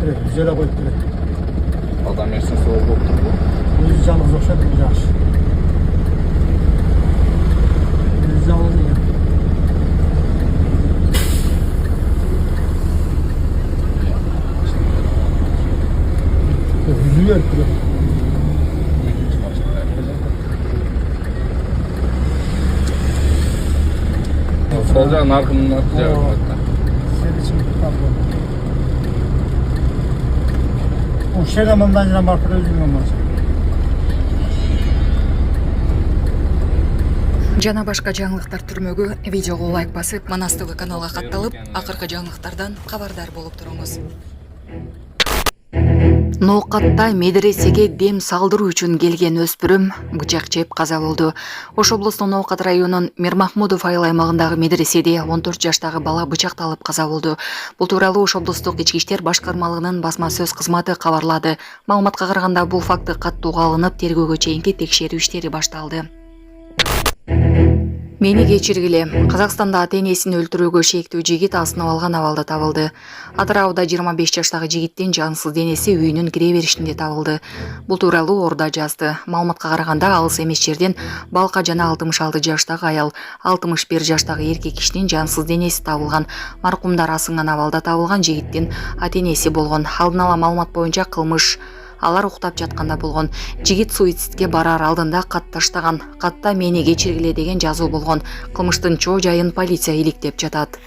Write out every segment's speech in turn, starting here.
берет, жүзе коюп берет. Адам эрсин соо болуп турбу. Өзү жалгыз окшойт, жакшы. Өзү жалгыз экен. Жүзү берип турат. Сол жагы наркомдун арты жагы. Следующий этап. Ушега мындан барып өзүңө барчу. Жана башка жаңылыктар түрмөгү видеого лайк басып, Манас ТВ каналга катталып, акыркы жаңылыктардан кабардар болуп туруңуз. Ноокатта медресеге дем салдыруу үчүн келген өспүрүм бычак жеп каза болду. Ош облусунун Ноокат районунун Мирмахмудов айыл аймагындагы медреседе 14 жаштагы бала бычакталып каза болду. Бул тууралуу Ош облустук ички иштер башкармалыгынын басма сөз кызматы кабарлады. Маалыматка караганда бул факты каттууга алынып, тергөөгө чейинки текшерүү иштери башталды. Мени кечиргиле. Казакстанда ата-энесин өлтүрүүгө шектүү жигит асынып алган абалда табылды. Атырауда 25 жаштагы жигиттин жансыз денеси үйүнүн кире беришинде табылды. Бул тууралуу Орда жазды. Маалыматка караганда алыс эмес жерден Балка жана 66 жаштагы аял, 61 жаштагы эркек кишинин жансыз денеси табылган. Маркумдар асынган абалда табылган жигиттин ата-энеси болгон. Алдын ала маалымат боюнча кылмыш алар уктап жатканда болгон. Жигит суицидке барар алдында кат таштаган. Катта мени кечиргиле деген жазуу болгон. Кылмыштын чоо жайын полиция иликтеп жатат.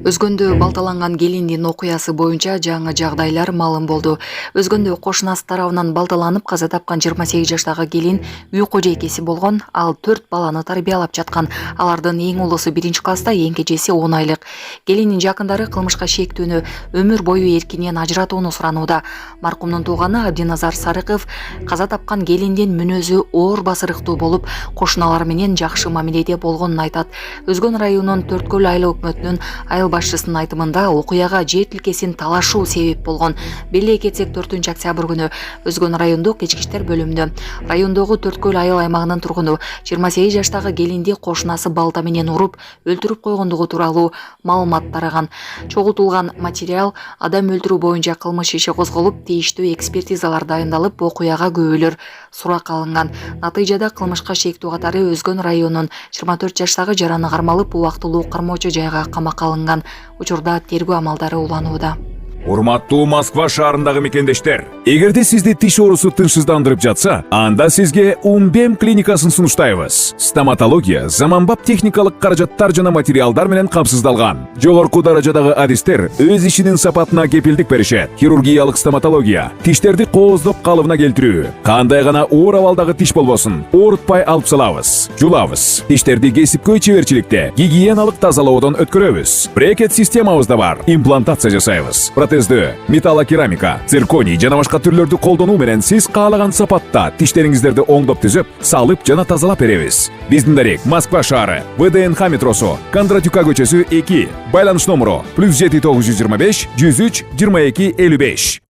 Өзгөндө балталанган келиндин окуясы боюнча жаңы жагдайлар маалым болду. Өзгөндө кошунасы тарабынан балталанып каза тапкан 28 жаштагы келин үй кожойкеси болгон, ал 4 баланы тарбиялап жаткан. Алардын эң улусу 1-класста, эң кечеси 10 айлык. Келиндин жакындары кылмышка шектүүнү, өмүр бою эркинен ажыратууну суранууда. Маркумдун тууганы Абдиназар Сарыков каза тапкан келиндин мүнөзү оор басырыктуу болуп, кошуналар менен жакшы мамиледе болгонун айтат. Өзгөн районунун Төрткөл айыл өкмөтүнүн айыл башчысынын айтымында окуяга жер тилкесин талашуу себеп болгон. Беле кетсек 4-октябрь күнү Өзгөн райондук ички иштер бөлүмүндө райондогу Төрткөл айыл аймагынын тургуну 28 жаштагы келинди кошунасы балта менен уруп өлтүрүп койгондугу тууралуу маалымат тараган. Чогултулган материал адам өлтүрүү боюнча кылмыш иши козголуп, тийиштүү экспертизалар дайындалып, окуяга күбөлөр сурак алынган. Натыйжада кылмышка шектүү катары Өзгөн районунун 24 жаштагы жараны кармалып, убактылуу кармоочу жайга камакка алынган. Учурда тергөө амалдары уланууда. Урматтуу Москва шаарындагы мекендештер, эгерде сизди тиш оорусу тынчсыздандырып жатса, анда сизге Умбем клиникасын сунуштайбыз. Стоматология заманбап техникалык каражаттар жана материалдар менен камсыздалган. Жогорку даражадагы адистер өз ишинин сапатына кепилдик беришет. Хирургиялык стоматология, тиштерди кооздоп калыбына келтирүү, кандай гана оор абалдагы тиш болбосун, оорутпай алып салабыз, жулабыз. Тиштерди кесипкөй чеберчиликте, гигиеналык тазалоодон өткөрөбүз. Брекет системабыз да бар. Имплантация жасайбыз. Протездөө, металлокерамика, цирконий жана башка түрлөрдү колдонуу менен сиз каалаган сапатта тиштериңиздерди оңдоп түзөп, салып жана тазалап беребиз. Биздин дарек Москва шаары, ВДНХ метросу, Кондратюка көчөсү 2, байланыш номеру +7 925 103 22 55.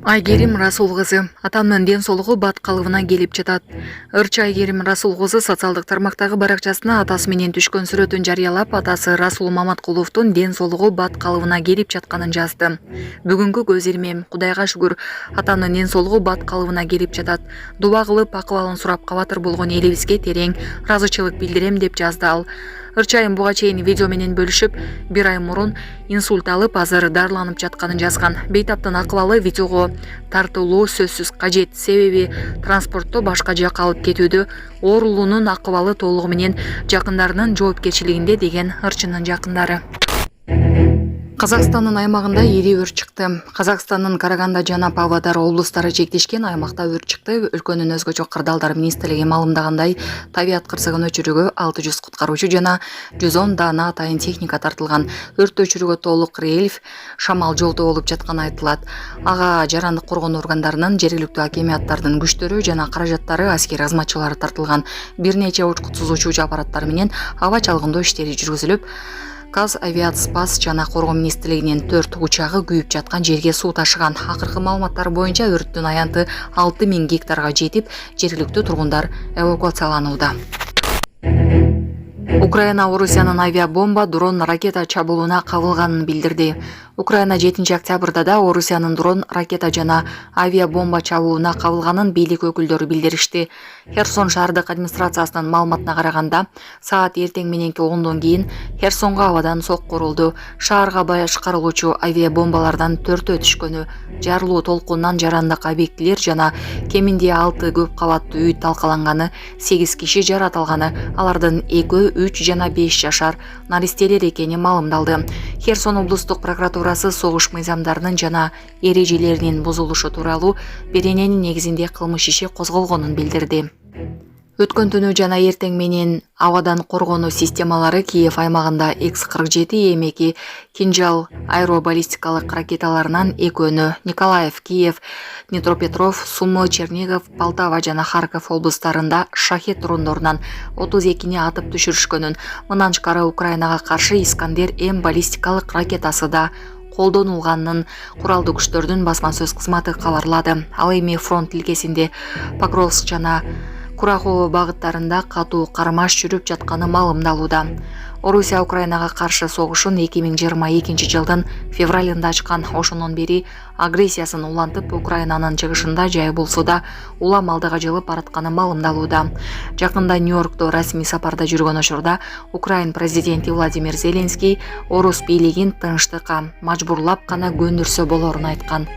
Айгерим Расул кызы. Атамдын ден соолугу бат калыбына келип жатат. Ырчы Айгерим Расул кызы социалдык тармактагы баракчасына атасы менен түшкөн сүрөтүн жарыялап, атасы Расул Маматкуловдун ден соолугу бат калыбына келип жатканын жазды. Бүгүнкү көз ирмем, Кудайга шүгүр, атамдын ден соолугу бат калыбына келип жатат. Дуба кылып акыбалын сурап кабатыр болгон элибизге терең ыраазычылык билдирем деп жазды ал. Ырчайым буга чейин видео менен бөлүшүп, 1 ай мурун инсульт алып, азыр дарыланып жатканын жазган. Бейтаптын акыбалы видеого тартылуу сөзсүз кажет, себеби транспортто башка жакка алып кетүүдө оорулуунун акыбалы толугу менен жакындарынын жоопкерчилигинде деген ырчынын жакындары. Казакстандын аймагында ири өрт чыкты. Казакстандын Караганда жана Павлодар облустары чектешкен аймакта өрт чыкты. Өлкөнүн өзгөчө кырдаалдар министрлиги маалымдагандай, табият кырсыгын өчүрүүгө 600 куткаруучу жана 110 даана атайын техника тартылган. Өрттү өчүрүүгө толук рельеф, шамал жолдо болуп жатканы айтылат. Ага жарандык коргонуу органдарынын, жергиликтүү акимияттардын күчтөрү жана каражаттары, аскер кызматчылары тартылган. Бир нече учкутсуз учуучу аппараттар менен аба чалгындоо иштери жүргүзүлүп, Каз авиаспас жана коргоо министрлигинин 4 учагы күйүп жаткан жерге суу ташыган. Акыркы маалыматтар боюнча өрттүн аянты 6000 гектарга жетип, жергиликтүү тургундар эвакуацияланууда. Украина Орусиянын авиабомба, дрон, ракета чабуулуна кабылганын билдирди. Украина 7 октябрда да Орусиянын дрон, ракета жана авиабомба чабуулуна кабылганын бийлик өкүлдөрү билдиришти. Херсон шаардык администрациясынын маалыматына караганда, саат эртең мененки 10дон кийин Херсонго абадан сокку урулду. Шаарга башкарылуучу авиабомбалардан 4 түшкөнү, жарылуу толкунунан жарандык объектилер жана кеминде 6 көп кабаттуу үй талкаланганы, 8 киши жаратылганы, алардын 2, 3 жана 5 жашар наристелер экени маалымдалды. Херсон облустук прокуратурасы согуш мыйзамдарынын жана эрежелеринин бузулушу тууралуу берененин негизинде кылмыш иши козголгонун билдирди. Өткөн түнү жана эртең менен абадан коргонуу системалары Киев аймагында X-47 М2 Кинжал аэробаллистикалык ракеталарынан экөөнү Николаев, Киев, Днепропетров, Сумы, Чернигов, Полтава жана Харьков облустарында шахет дрондорунан 32-ни атып түшүрүшкөнүн, мындан тышкары Украинага каршы Искандер М баллистикалык ракетасы да колдонулганын куралдуу күчтөрдүн басма сөз кызматы кабарлады. Ал эми фронт тилкесинде Покровск жана Курахово багыттарында катуу кармаш жүрүп жатканы маалымдалууда. Орусия Украинага каршы согушун 2022 жылдын февралында ачкан. Ошондон бери агрессиясын улантып, Украинанын чыгышында жай болсо улам алдыга жылып баратканы маалымдалууда. Жакында Нью-Йоркто расмий сапарда жүргөн учурда Украин президенти Владимир Зеленский орус бийлигин тынчтыкка мажбурлап гана көндүрсө болорун айткан.